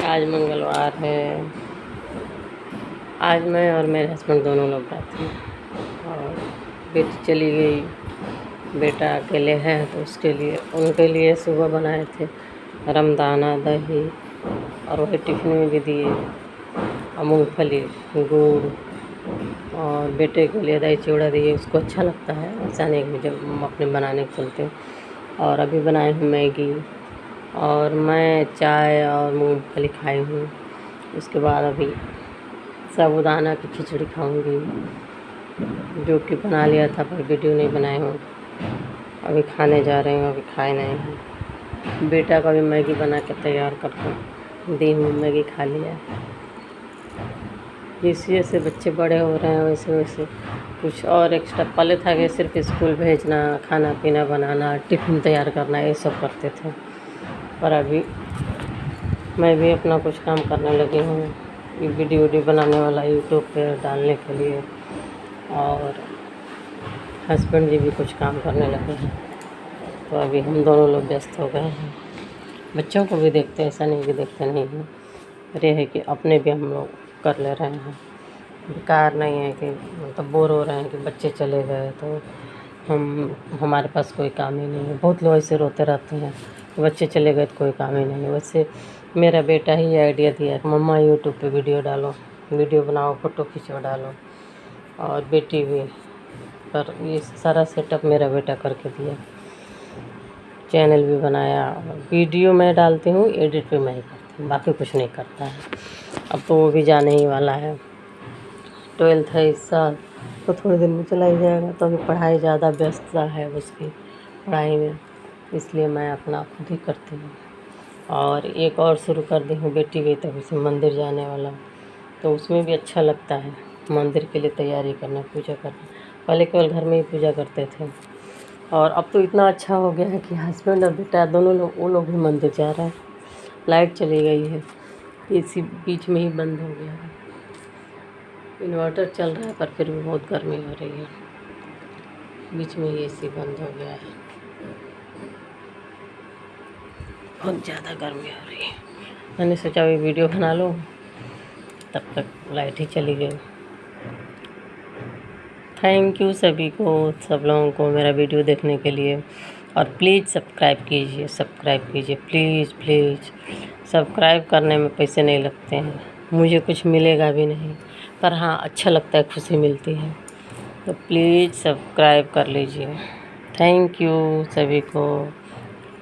आज मंगलवार है। आज मैं और मेरे हस्बैंड दोनों लोग गए थे और बेटी चली गई। बेटा अकेले है तो उसके लिए उनके लिए सुबह बनाए थे रमदाना, दही और वही टिफ़िन में भी दिए और मूँगफली, गुड़ और बेटे के लिए दही चिवड़ा दिए। उसको अच्छा लगता है, ऐसा नहीं कि जब हम अपने बनाने के चलते। और अभी बनाए हूँ मैगी और मैं चाय और मूँगफली खाई हूँ। उसके बाद अभी साबूदाना की खिचड़ी खाऊंगी, जो कि बना लिया था पर वीडियो नहीं बनाई हूँ। अभी खाने जा रहे हैं, अभी खाए नहीं हैं। बेटा का भी मैगी बना के तैयार करके दी हूँ, मैगी खा लिया। जैसे जैसे बच्चे बड़े हो रहे हैं वैसे वैसे कुछ और एक्स्ट्रा। पहले था कि सिर्फ स्कूल भेजना, खाना पीना बनाना, टिफ़िन तैयार करना, ये सब करते थे। पर अभी मैं भी अपना कुछ काम करने लगी हूँ, वीडियो बनाने वाला यूट्यूब पे डालने के लिए। और हस्बैंड जी भी कुछ काम करने लगे हैं, तो अभी हम दोनों लोग व्यस्त हो गए हैं। बच्चों को भी देखते हैं, ऐसा नहीं कि देखते नहीं हैं, पर यह है कि अपने भी हम लोग कर ले रहे हैं। बेकार नहीं है कि मतलब बोर हो रहे हैं कि बच्चे चले गए तो हमारे पास कोई काम ही नहीं है। बहुत लोग ऐसे रोते रहते हैं कि बच्चे चले गए तो कोई काम ही नहीं है। वैसे मेरा बेटा ही आइडिया दिया कि मम्मा यूट्यूब पे वीडियो डालो, वीडियो बनाओ, फ़ोटो खींचो डालो। और बेटी भी, पर ये सारा सेटअप मेरा बेटा करके दिया। चैनल भी बनाया, वीडियो मैं डालती हूँ, एडिट भी मैं ही करती हूँ, बाकी कुछ नहीं करता है। अब तो वो भी जाने ही वाला है, 12th है इस साल, तो थोड़े दिन में चला ही जाएगा। तो अभी पढ़ाई ज़्यादा व्यस्तता है उसकी पढ़ाई में, इसलिए मैं अपना खुद ही करती हूँ। और एक और शुरू कर दी हूँ, बेटी गई तभी से मंदिर जाने वाला, तो उसमें भी अच्छा लगता है मंदिर के लिए तैयारी करना, पूजा करना। पहले केवल घर में ही पूजा करते थे, और अब तो इतना अच्छा हो गया है कि हस्बैंड और बेटा दोनों लोग, वो लोग भी मंदिर जा रहे हैं। लाइट चली गई है, एसी बीच में ही बंद हो गया है। इन्वर्टर चल रहा है पर फिर भी बहुत गर्मी हो रही है, बीच में ही एसी बंद हो गया है, बहुत ज़्यादा गर्मी हो रही है। मैंने सोचा अभी वीडियो बना लूँ, तब तक लाइट ही चली गई। थैंक यू सभी को, सब लोगों को मेरा वीडियो देखने के लिए। और प्लीज़ सब्सक्राइब कीजिए, प्लीज़ प्लीज़। सब्सक्राइब करने में पैसे नहीं लगते हैं, मुझे कुछ मिलेगा भी नहीं, पर हाँ अच्छा लगता है, खुशी मिलती है। तो प्लीज़ सब्सक्राइब कर लीजिए। थैंक यू सभी को,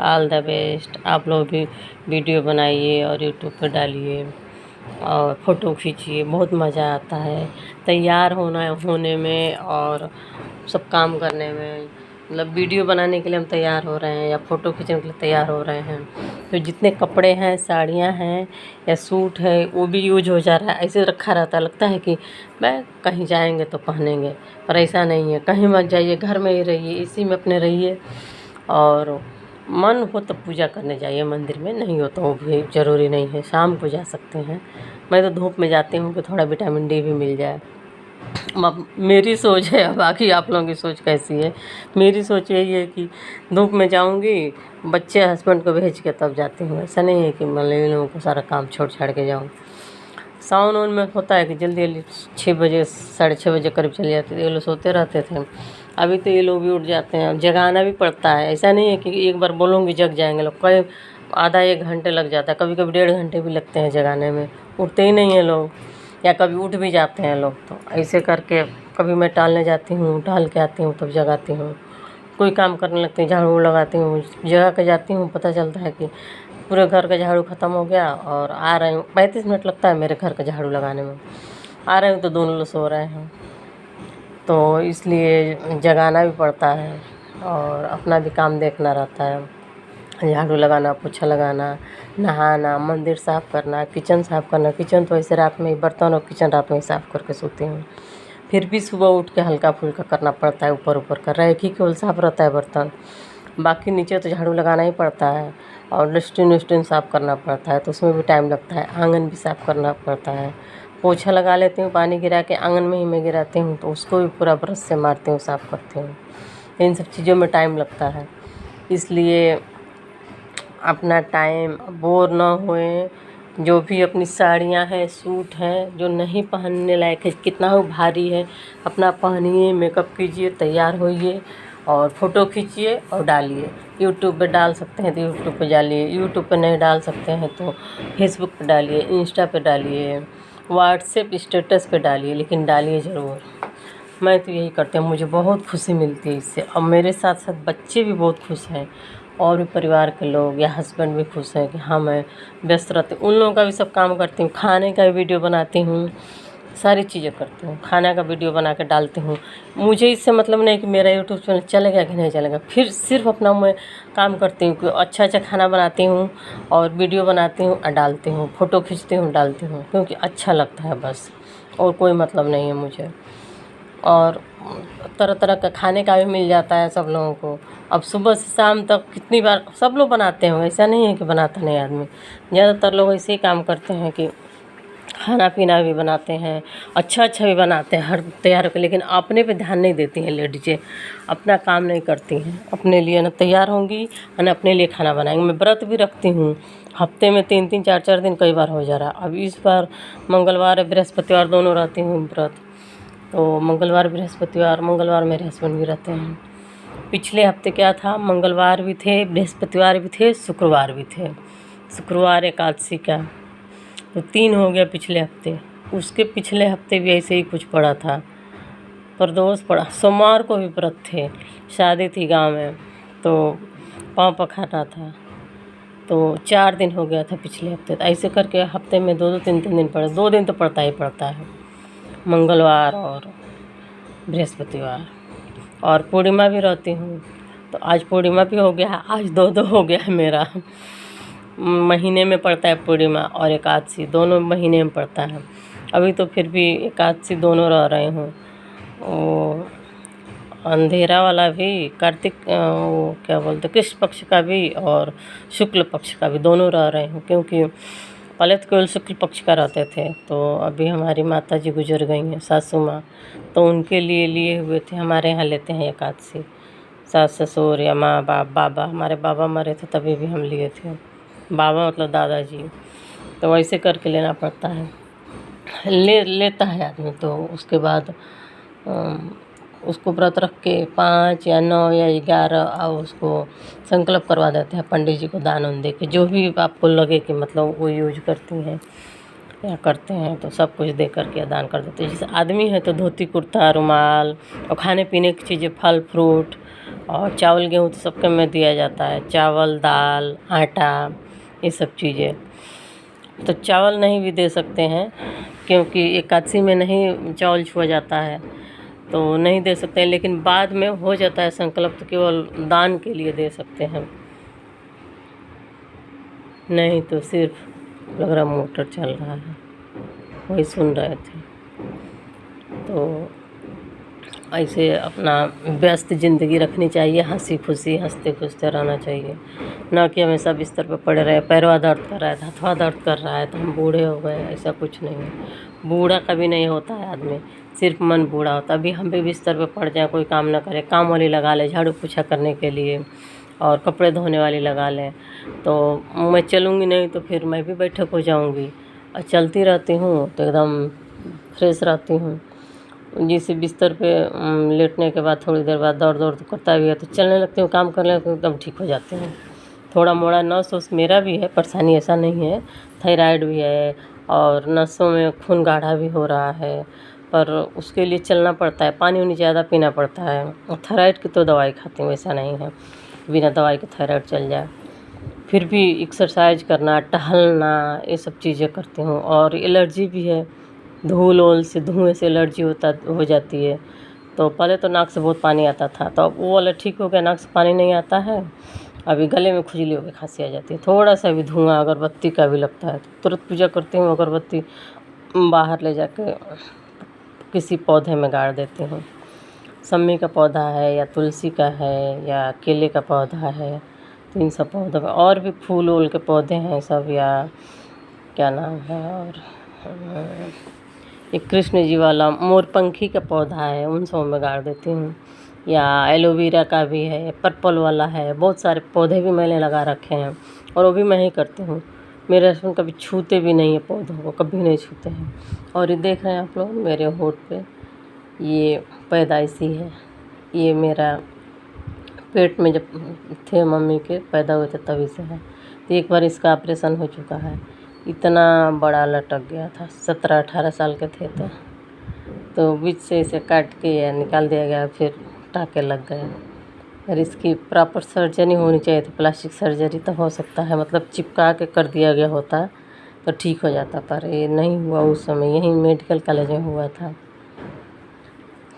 ऑल द बेस्ट। आप लोग भी वीडियो बनाइए और यूट्यूब पर डालिए और फ़ोटो खींचिए, बहुत मज़ा आता है तैयार होने में और सब काम करने में। मतलब वीडियो बनाने के लिए हम तैयार हो रहे हैं या फ़ोटो खींचने के लिए तैयार हो रहे हैं, तो जितने कपड़े हैं, साड़ियाँ हैं या सूट है, वो भी यूज हो जा रहा है। ऐसे रखा रहता है, लगता है कि मैं कहीं जाएंगे तो पहनेंगे, पर ऐसा नहीं है। कहीं मत जाइए, घर में ही रहिए, इसी में अपने रहिए। और मन हो तो पूजा करने जाइए मंदिर में, नहीं हो तो वो भी ज़रूरी नहीं है, शाम को जा सकते हैं। मैं तो धूप में जाती हूँ कि थोड़ा विटामिन डी भी मिल जाए। अब मेरी सोच है, अब बाकी आप लोगों की सोच कैसी है। मेरी सोच यही है कि धूप में जाऊँगी, बच्चे हस्बैंड को भेज के तब जाती हूँ। ऐसा नहीं है कि मतलब इन लोगों को सारा काम छोड़ छाड़ के जाऊँ। सावन वावन में होता है कि जल्दी जल्दी 6 बजे 6:30 बजे करीब चले जाते थे, ये लोग सोते रहते थे। अभी तो ये लोग भी उठ जाते हैं, अब जगाना भी पड़ता है। ऐसा नहीं है कि एक बार बोलूँगी जग जाएंगे लोग, कई आधा 1 घंटे लग जाता है, कभी कभी 1.5 घंटे भी लगते हैं जगाने में। उठते ही नहीं हैं लोग, या कभी उठ भी जाते हैं लोग। तो ऐसे करके कभी मैं टहलने जाती हूँ, टहल के आती हूँ, तब जगाती हूँ। कोई काम करने लगती हूँ, झाड़ू लगाती हूँ, जगा के जाती हूँ, पता चलता है कि पूरे घर का झाड़ू ख़त्म हो गया। और आ रही हूँ, 35 मिनट लगता है मेरे घर का झाड़ू लगाने में। आ रही हूँ तो दोनों लोग सो रहे हैं, तो इसलिए जगाना भी पड़ता है और अपना भी काम देखना रहता है। झाड़ू लगाना, पोछा लगाना, नहाना, मंदिर साफ़ करना, किचन साफ़ करना। किचन तो ऐसे रात में ही, बर्तन और किचन रात में ही साफ़ करके सोती हूँ। फिर भी सुबह उठ के हल्का फुल्का करना पड़ता है, ऊपर ऊपर कर रहा है, एक ही केवल साफ़ रहता है बर्तन, बाकी नीचे तो झाड़ू लगाना ही पड़ता है। और डस्टिन वस्टिन साफ़ करना पड़ता है, तो उसमें भी टाइम लगता है। आंगन भी साफ़ करना पड़ता है। पोछा लगा लेती हूँ, पानी गिरा के आंगन में ही मैं गिराती हूँ, तो उसको भी पूरा ब्रश से मारती हूँ, साफ़ करती हूँ। इन सब चीज़ों में टाइम लगता है, इसलिए अपना टाइम बोर ना हुए जो भी अपनी साड़ियाँ हैं, सूट हैं, जो नहीं पहनने लायक है, कितना हो भारी है, अपना पहनिए, मेकअप कीजिए, तैयार होइए और फ़ोटो खींचिए और डालिए। यूट्यूब पे डाल सकते हैं तो यूट्यूब पे डालिए, यूट्यूब पे नहीं डाल सकते हैं तो फेसबुक पे डालिए, इंस्टा पे डालिए, व्हाट्सएप स्टेटस पे डालिए, लेकिन डालिए ज़रूर। मैं तो यही करती हूँ, मुझे बहुत खुशी मिलती है इससे और मेरे साथ साथ बच्चे भी बहुत खुश हैं और भी परिवार के लोग या हस्बैंड भी खुश हैं कि हाँ मैं व्यस्त रहती हूँ। उन लोगों का भी सब काम करती हूँ, खाने का भी वीडियो बनाती हूँ, सारी चीज़ें करती हूँ, खाना का वीडियो बना के डालती हूँ। मुझे इससे मतलब नहीं कि मेरा यूट्यूब चैनल चलेगा कि नहीं चलेगा, फिर सिर्फ अपना मैं काम करती हूँ कि अच्छा अच्छा खाना बनाती हूँ और वीडियो बनाती हूँ और डालती हूँ, फ़ोटो खींचती हूँ, डालती हूँ, क्योंकि अच्छा लगता है बस, और कोई मतलब नहीं है मुझे। और तरह तरह का खाने का भी मिल जाता है सब लोगों को। अब सुबह से शाम तक कितनी बार सब लोग बनाते हैं, ऐसा नहीं है कि बनाता नहीं आदमी। ज़्यादातर लोग ऐसे ही काम करते हैं कि खाना पीना भी बनाते हैं, अच्छा अच्छा भी बनाते हैं हर तैयार होकर, लेकिन अपने पे ध्यान नहीं देती हैं लेडीज़ें, अपना काम नहीं करती हैं। अपने लिए ना तैयार होंगी और ना अपने लिए खाना बनाएंगी। मैं व्रत भी रखती हूँ, हफ्ते में 3-3 4-4 दिन कई बार हो जा रहा। अब इस बार मंगलवार बृहस्पतिवार दोनों रहती हूँ व्रत, तो मंगलवार बृहस्पतिवार, मंगलवार मेरे हस्बैंड भी रहते हैं। पिछले हफ्ते क्या था, मंगलवार भी थे, बृहस्पतिवार भी थे, शुक्रवार भी थे, शुक्रवार एकादशी का, तो 3 हो गया पिछले हफ्ते। उसके पिछले हफ्ते भी ऐसे ही कुछ पड़ा था, प्रदोष पड़ा। सोमवार को भी व्रत थे, शादी थी गांव में, तो पाँव पखारना था, तो 4 दिन हो गया था पिछले हफ्ते। तो ऐसे करके हफ्ते में 2-2 3-3 दिन पड़े, 2 दिन तो पड़ता ही पड़ता है, मंगलवार और बृहस्पतिवार। और पूर्णिमा भी रहती हूँ, तो आज पूर्णिमा भी हो गया है, आज 2-2 हो गया है मेरा। महीने में पड़ता है पूर्णिमा और एकादशी, दोनों महीने में पड़ता है। अभी तो फिर भी एकादशी दोनों रह रहे हूँ, वो अंधेरा वाला भी, कार्तिक वो क्या बोलते कृष्ण पक्ष का भी और शुक्ल पक्ष का भी, दोनों रह रहे हूँ। क्योंकि पहले तो केवल शुक्ल पक्ष का रहते थे, तो अभी हमारी माता जी गुजर गई हैं, सासू माँ, तो उनके लिए लिए हुए थे। हमारे यहाँ लेते हैं एकादशी, सास ससुर या माँ बाप, बाबा, हमारे बाबा मरे थे तभी भी हम लिए थे, बाबा मतलब दादाजी। तो वैसे करके लेना पड़ता है, लेता है आदमी। तो उसके बाद उसको व्रत रख के 5 या 9 या 11 और उसको संकल्प करवा देते हैं पंडित जी को, दान उन दे के, जो भी आपको लगे कि मतलब वो यूज करती हैं या करते हैं, तो सब कुछ दे करके दान कर देते हैं। जैसे आदमी है तो धोती कुर्ता, रुमाल और खाने पीने की चीज़ें, फल फ्रूट और चावल गेहूँ तो सबके में दिया जाता है, चावल दाल आटा ये सब चीज़ें। तो चावल नहीं भी दे सकते हैं, क्योंकि एकादशी में नहीं चावल छुआ जाता है, तो नहीं दे सकते हैं, लेकिन बाद में हो जाता है संकल्प तो केवल दान के लिए दे सकते हैं, नहीं तो सिर्फ लग रहा मोटर चल रहा है, वही सुन रहे थे। तो ऐसे अपना व्यस्त ज़िंदगी रखनी चाहिए, हंसी खुशी हंसते खुशते रहना चाहिए, ना कि हमेशा बिस्तर पर पड़े रहे, पैरवा दर्द कर रहा है, हथवा दर्द कर रहा है तो हम बूढ़े हो गए, ऐसा कुछ नहीं है। बूढ़ा कभी नहीं होता है आदमी, सिर्फ मन बूढ़ा होता है। अभी हम भी बिस्तर पर पड़ जाए, कोई काम ना करे, काम वाली लगा ले झाड़ू पोछा करने के लिए और कपड़े धोने वाली लगा लें, तो मैं चलूँगी नहीं तो फिर मैं भी बैठक हो जाऊँगी, और चलती रहती हूँ तो एकदम फ्रेश रहती हूँ। जैसे बिस्तर पे लेटने के बाद थोड़ी देर बाद दर्द वर्द करता भी है तो चलने लगती हूँ, काम करने लगती हूँ, एकदम ठीक हो जाती हूँ। थोड़ा मोड़ा नस वस मेरा भी है परेशानी, ऐसा नहीं है, थायराइड भी है और नसों में खून गाढ़ा भी हो रहा है, पर उसके लिए चलना पड़ता है, पानी वानी ज़्यादा पीना पड़ता है। और थायराइड की तो दवाई खाती हूँ, ऐसा नहीं है बिना दवाई के थायराइड चल जाए। फिर भी एक्सरसाइज करना, टहलना, ये सब चीज़ें करती हूँ। और एलर्जी भी है, धूल वूल से, धुएँ से एलर्जी हो जाती है। तो पहले तो नाक से बहुत पानी आता था, तो अब वो वाला ठीक हो गया, नाक से पानी नहीं आता है। अभी गले में खुजली हो गई, खांसी आ जाती है, थोड़ा सा भी धुआं अगरबत्ती का भी लगता है तो तुरंत पूजा करती हूँ, अगरबत्ती बाहर ले जाके किसी पौधे में गाड़ देती हूँ। सम्मी का पौधा है या तुलसी का है या केले का पौधा है, तो इन सब पौधों में और भी फूल वूल के पौधे हैं सब, या क्या नाम है, और एक कृष्ण जी वाला मोरपंखी का पौधा है, उन सब में गाड़ देती हूँ। या एलोवेरा का भी है, पर्पल वाला है, बहुत सारे पौधे भी मैंने लगा रखे हैं और वो भी मैं ही करती हूँ। मेरे हस्बैंड कभी छूते भी नहीं है पौधों को, कभी नहीं छूते हैं। और ये देख रहे हैं आप लोग मेरे होठ पे, ये पैदाइशी है। ये मेरा पेट में जब थे मम्मी के पैदा हुए थे तभी से है। तो एक बार इसका ऑपरेशन हो चुका है। इतना बड़ा लटक गया था, 17-18 साल के थे तो बीच से इसे काट के निकाल दिया गया, फिर टाँके लग गए। और इसकी प्रॉपर सर्जरी होनी चाहिए थी, प्लास्टिक सर्जरी तो हो सकता है, मतलब चिपका के कर दिया गया होता तो ठीक हो जाता, पर ये नहीं हुआ उस समय, यहीं मेडिकल कॉलेज में हुआ था।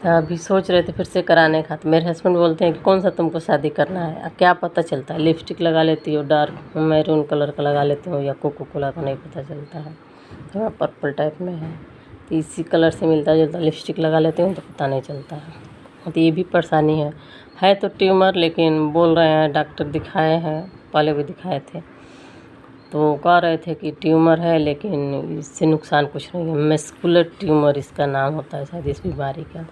तो अभी सोच रहे थे फिर से कराने का। तो मेरे हस्बैंड बोलते हैं कि कौन सा तुमको शादी करना है, क्या पता चलता है, लिपस्टिक लगा लेती हो डार्क मैरून कलर का लगा लेती हो या कोको कोला का, नहीं पता चलता है। थोड़ा पर्पल टाइप में है तो इसी कलर से मिलता जुलता लिपस्टिक लगा लेते हो तो पता नहीं चलता है। तो ये भी परेशानी है तो ट्यूमर, लेकिन बोल रहे हैं डॉक्टर दिखाए हैं, पहले भी दिखाए थे तो कह रहे थे कि ट्यूमर है लेकिन इससे नुकसान कुछ नहीं है। मस्कुलर ट्यूमर इसका नाम होता है शायद इस बीमारी का।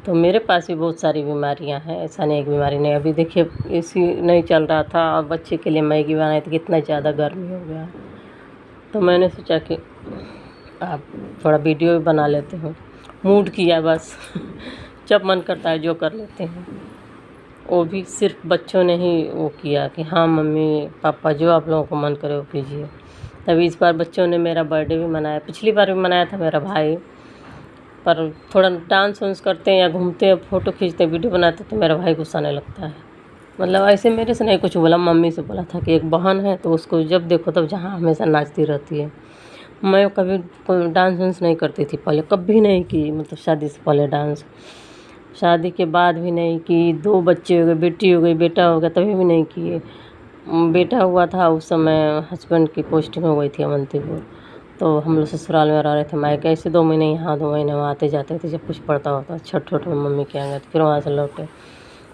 तो मेरे पास भी बहुत सारी बीमारियां हैं, ऐसा नहीं एक बीमारी नहीं। अभी देखिए एसी नहीं चल रहा था और बच्चे के लिए मैगी बनाई थी, कितना ज़्यादा गर्मी हो गया, तो मैंने सोचा कि आप थोड़ा वीडियो भी बना लेते हो, मूड किया बस जब मन करता है जो कर लेते हैं। वो भी सिर्फ बच्चों ने ही वो किया कि हाँ मम्मी पापा जो आप लोगों को मन करे वो कीजिए। तभी इस बार बच्चों ने मेरा बर्थडे भी मनाया, पिछली बार भी मनाया था मेरा भाई, पर थोड़ा डांस वांस करते हैं या घूमते हैं, फ़ोटो खींचते हैं, वीडियो बनाते तो मेरा भाई गुस्सा नहीं लगता है। मतलब ऐसे मेरे से नहीं कुछ बोला, मम्मी से बोला था कि एक बहन है तो उसको जब देखो तब जहाँ हमेशा नाचती रहती है। मैं कभी कोई डांस वांस नहीं करती थी पहले, कभी नहीं की, मतलब शादी से पहले डांस, शादी के बाद भी नहीं की। 2 बच्चे हो गए, बेटी हो गई, बेटा हो गया तभी भी नहीं किए। बेटा हुआ था उस समय हस्बैंड की पोस्टिंग हो गई थी अवंतीपुर, तो हम लोग ससुराल में रह रहे थे। मायके ऐसे 2 महीने यहाँ 2 महीने वहाँ आते जाते थे, जब कुछ पड़ता होता छठ वठ में मम्मी के यहाँ गए तो फिर वहाँ से लौटे।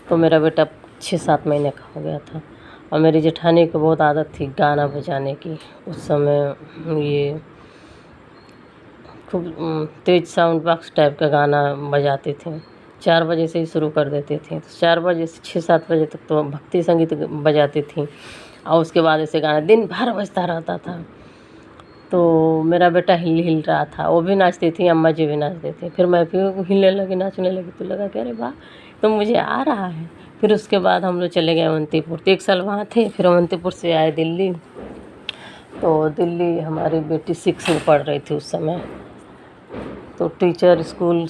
तो मेरा बेटा 6-7 महीने का हो गया था। और मेरी जेठानी को बहुत आदत थी गाना बजाने की। उस समय ये खूब तेज साउंड बॉक्स टाइप का गाना बजाते थे। 4 बजे से ही शुरू कर देती थी, तो 4 बजे से 6-7 बजे तक तो भक्ति संगीत बजाती थी और उसके बाद ऐसे गाना दिन भर बजता रहता था। तो मेरा बेटा हिल रहा था, वो भी नाचती थी, अम्मा जी भी नाचते थे। फिर मैं भी हिलने लगी, नाचने लगी, तो लगा कि अरे वाह तो मुझे आ रहा है। फिर उसके बाद हम लोग चले गए अवंतीपुर, तो 1 साल वहाँ थे, फिर अवंतीपुर से आए दिल्ली। तो दिल्ली हमारी बेटी 6 में पढ़ रही थी उस समय, तो टीचर स्कूल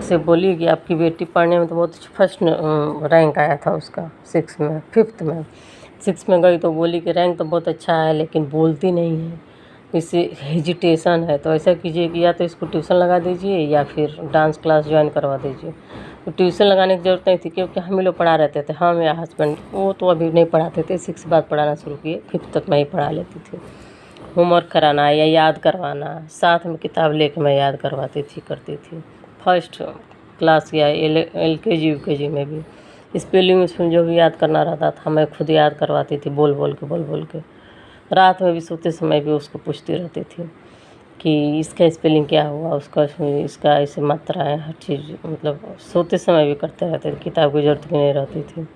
से बोली कि आपकी बेटी पढ़ने में तो बहुत फर्स्ट रैंक आया था उसका 6 में, 5th में। 6 में गई तो बोली कि रैंक तो बहुत अच्छा है लेकिन बोलती नहीं है, इसे हेजिटेशन है। तो ऐसा कीजिए कि या तो इसको ट्यूशन लगा दीजिए या फिर डांस क्लास ज्वाइन करवा दीजिए। तो ट्यूशन लगाने की ज़रूरत नहीं थी क्योंकि हम ही लोग पढ़ा रहते थे, हम या हस्बैंड। वो तो अभी नहीं पढ़ाते थे, 6 बाद पढ़ाना शुरू किए, 5th तक मैं ही पढ़ा लेती थी। होमवर्क कराना या याद करवाना, साथ में किताब लेके मैं याद करवाती थी, करती थी। फर्स्ट क्लास या LKG UKG में भी स्पेलिंग उसमें जो भी याद करना रहता था मैं खुद याद करवाती थी, बोल बोल के। रात में भी सोते समय भी उसको पूछती रहती थी कि इसका स्पेलिंग क्या हुआ, उसका इसका ऐसे मात्रा है, हर चीज़ मतलब सोते समय भी करते रहते थे, किताब की ज़रूरत भी नहीं रहती थी।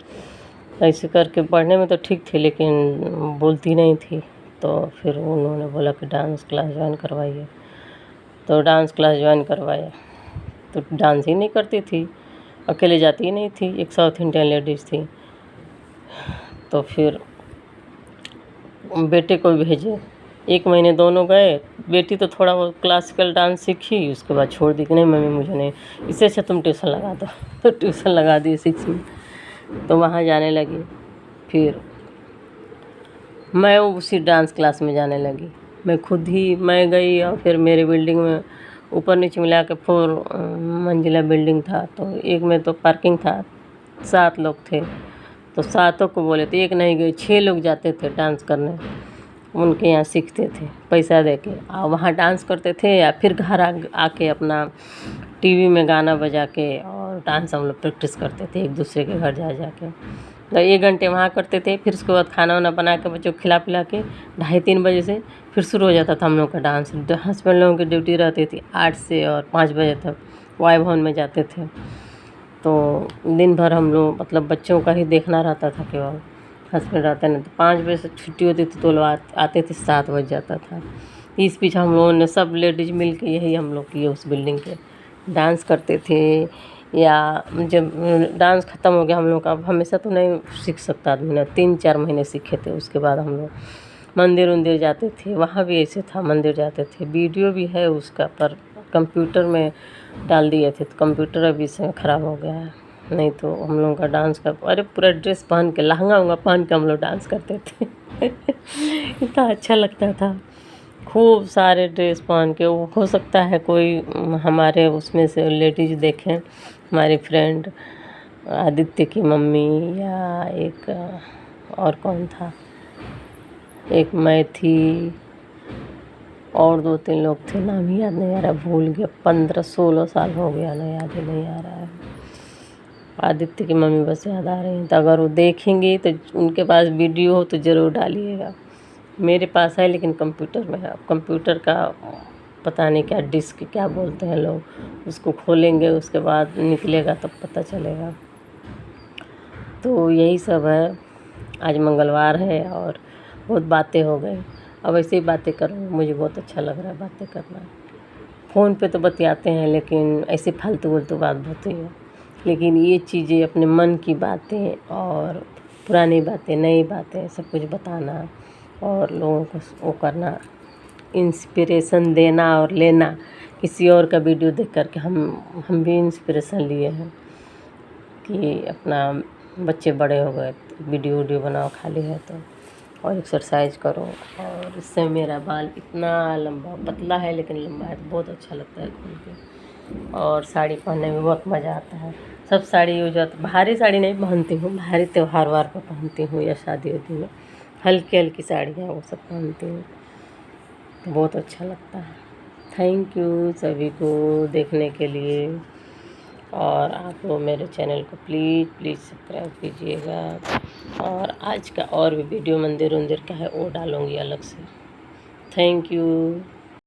ऐसे करके पढ़ने में तो ठीक थी लेकिन बोलती नहीं थी। तो फिर उन्होंने बोला कि डांस क्लास ज्वाइन करवाइए, तो डांस क्लास ज्वाइन करवाया। तो डांस ही नहीं करती थी, अकेले जाती ही नहीं थी, एक साउथ इंडियन लेडीज़ थी। तो फिर बेटे को भेजे, 1 महीने दोनों गए। बेटी तो थोड़ा बहुत क्लासिकल डांस सीखी, उसके बाद छोड़ दी कि नहीं मम्मी मुझे नहीं, इससे अच्छा तुम ट्यूशन लगा दो तो ट्यूशन लगा दी 6 में, तो वहाँ जाने लगी। फिर मैं उसी डांस क्लास में जाने लगी, मैं खुद ही मैं गई। और फिर मेरी बिल्डिंग में ऊपर नीचे मिला के 4 मंजिला बिल्डिंग था, तो एक में तो पार्किंग था, 7 लोग थे, तो 7 को बोले तो एक नहीं गए, 6 लोग जाते थे डांस करने, उनके यहाँ सीखते थे पैसा दे के, और वहाँ डांस करते थे या फिर घर आके अपना टीवी में गाना बजा के और डांस हम लोग प्रैक्टिस करते थे एक दूसरे के घर जा के। तो 1 घंटे वहाँ करते थे, फिर उसके बाद खाना वाना बना के बच्चों को खिला पिला के 2:30-3 बजे से फिर शुरू हो जाता था हम लोग का डांस। हस्बैंड लोगों की ड्यूटी रहती थी 8 से और 5 बजे तक, वाई भवन में जाते थे। तो दिन भर हम लोग मतलब बच्चों का ही देखना रहता था केवल, हस्बैंड आते नहीं तो 5 बजे से छुट्टी होती थी तो लोग आते थे 7 बज जाता था। इस बीच हम लोगों ने सब लेडीज मिल के यही हम लोग किए उस बिल्डिंग पे डांस करते थे। या जब डांस ख़त्म हो गया हम लोग का, अब हमेशा तो नहीं सीख सकता आदमी ना, 3-4 महीने सीखे थे। उसके बाद हम लोग मंदिर उंदिर जाते थे, वहाँ भी ऐसे था मंदिर जाते थे। वीडियो भी है उसका पर कंप्यूटर में डाल दिए थे तो कंप्यूटर अभी से ख़राब हो गया है। नहीं तो हम लोगों का डांस का अरे पूरा ड्रेस पहन के लहंगा उंगा पहन के हम लोग डांस करते थे इतना अच्छा लगता था। खूब सारे ड्रेस पहन के, वो हो सकता है कोई हमारे उसमें से लेडीज देखें, हमारी फ्रेंड आदित्य की मम्मी या एक और कौन था, एक मैं थी और 2-3 लोग थे, नाम ही याद नहीं आ रहा, भूल गया। 15-16 साल हो गया ना, याद ही नहीं आ रहा है। आदित्य की मम्मी बस याद आ रही हैं, तो अगर वो देखेंगी तो उनके पास वीडियो हो तो ज़रूर डालिएगा। मेरे पास है लेकिन कंप्यूटर में है। अब कंप्यूटर का पता नहीं क्या डिस्क क्या बोलते हैं लोग, उसको खोलेंगे उसके बाद निकलेगा तब पता चलेगा। तो यही सब है। आज मंगलवार है और बहुत बातें हो गई। अब ऐसे ही बातें करो, मुझे बहुत अच्छा लग रहा है बातें करना। फ़ोन पे तो बतियाते हैं लेकिन ऐसे फालतू बात होती है। लेकिन ये चीज़ें अपने मन की बातें और पुरानी बातें, नई बातें सब कुछ बताना और लोगों को वो करना, इंस्पिरेशन देना और लेना। किसी और का वीडियो देख कर के हम भी इंस्पिरेशन लिए हैं कि अपना बच्चे बड़े हो गए वीडियो बनाओ खाली है तो, और एक्सरसाइज करो। और इससे मेरा बाल इतना लंबा पतला है लेकिन लंबा है तो बहुत अच्छा लगता है खोल के। और साड़ी पहनने में बहुत मज़ा आता है। सब साड़ी यूज होता, भारी साड़ी नहीं पहनती हूँ, भारी त्योहार वार पर पहनती हूँ या शादी वादी में हल्की हल्की साड़ियाँ वो सब पहनती हूँ, तो बहुत अच्छा लगता है। थैंक यू सभी को देखने के लिए। और आप लोग मेरे चैनल को प्लीज़ सब्सक्राइब कीजिएगा। और आज का और भी वीडियो मंदिर उंदिर का है वो डालूँगी अलग से। Thank you.